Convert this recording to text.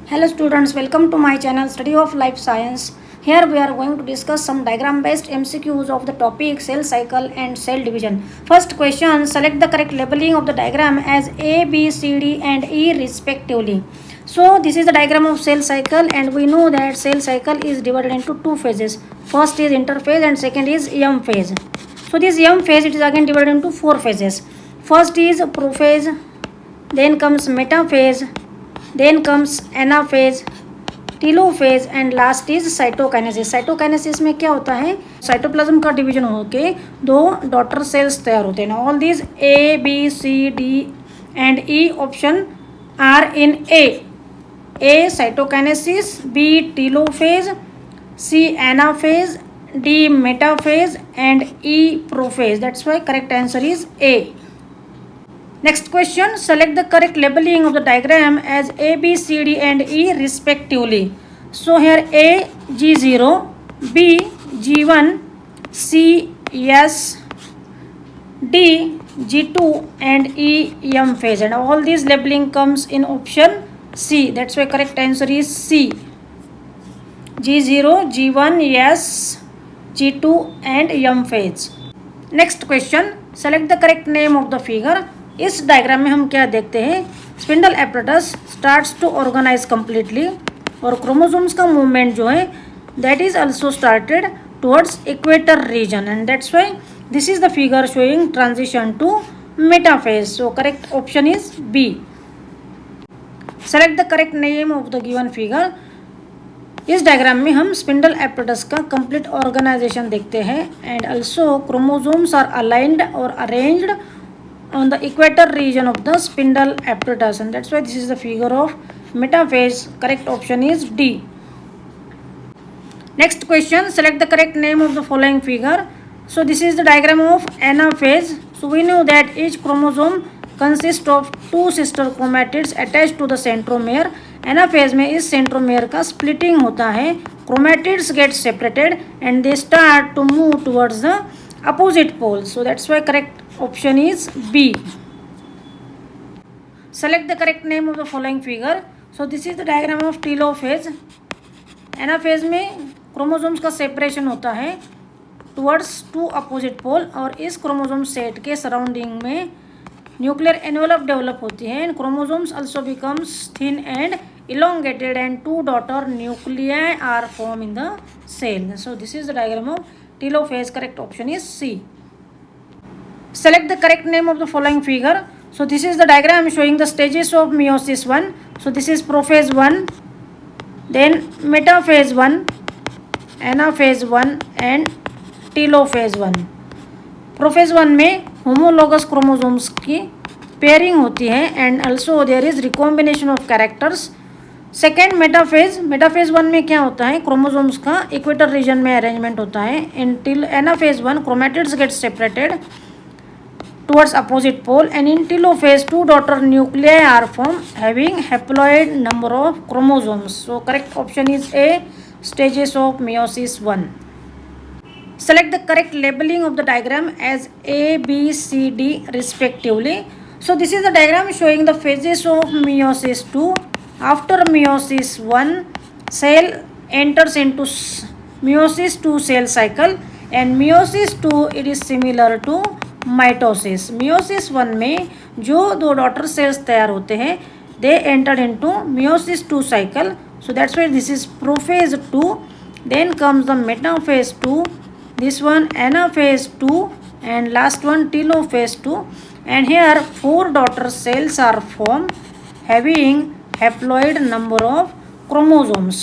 Hello students, welcome to my channel Study of Life Science. Here we are going to discuss some diagram based MCQs of the topic cell cycle and cell division. First question, select the correct labeling of the diagram as A, B, C, D and E respectively. So this is the diagram of cell cycle and we know that cell cycle is divided into two phases. First is interphase and second is M phase. So this M phase it is again divided into four phases. First is prophase, then comes metaphase, then comes anaphase, telophase and last is cytokinesis. Cytokinesis में क्या होता है, cytoplasm का division होके दो daughter cells तैयार होते हैं. All these A B C D and E option are in A cytokinesis, B telophase, C anaphase, D metaphase and E prophase. That's why correct answer is A. Next question, select the correct labeling of the diagram as A, B, C, D and E respectively. So here A G0, B G1, C S, D G2 and E M phase, and all these labeling comes in option C. That's why correct answer is C. G0, G1, S, G2 and M phase. Next question, select the correct name of the figure. इस diagram में हम क्या देखते हैं, spindle apparatus starts to organise completely और chromosomes का movement जो है that is also started towards equator region and that's why this is the figure showing transition to metaphase. So correct option is B. Select the correct name of the given figure. इस diagram में हम spindle apparatus का complete organisation देखते हैं and also chromosomes are aligned और arranged on the equator region of the spindle apparatus, and that's why this is the figure of metaphase. Correct option is D. Next question, select the correct name of the following figure. So this is the diagram of anaphase. So we know that each chromosome consists of two sister chromatids attached to the centromere. anaphase में इस centromere का splitting होता है, chromatids get separated and they start to move towards the opposite pole. So that's why correct option is B. Select the correct name of the following figure. So this is the diagram of telophase. Anaphase में chromosomes का separation होता है towards to opposite pole और इस chromosome set के surrounding में nuclear envelope develop होती है and chromosomes also becomes thin and elongated and two daughter nuclei are formed in the cell. So this is the diagram of telophase. Correct option is C. Select the correct name of the following figure. So this is the diagram showing the stages of meiosis 1. So this is prophase 1, then metaphase 1, anaphase 1 and telophase 1. prophase 1 में homologous chromosomes की pairing होती है and also there is recombination of characters. Second metaphase 1 में क्या होता है, chromosomes का equator reason में अरेंजमेंट होता है. इन anaphase 1 chromatids get separated towards opposite pole and in telophase two daughter nuclei are formed having haploid number of chromosomes. So correct option is A, stages of meiosis 1. Select the correct labeling of the diagram as A, B, C, D respectively. So this is the diagram showing the phases of meiosis 2. After meiosis 1 cell enters into meiosis 2 cell cycle and meiosis 2 it is similar to mitosis. Meiosis 1 में जो दो daughter cells तैयार होते हैं they entered into meiosis 2 cycle. So that's why this is prophase 2. Then comes the metaphase 2, this one anaphase 2 and last one telophase 2 and here four daughter cells are formed having haploid number of chromosomes.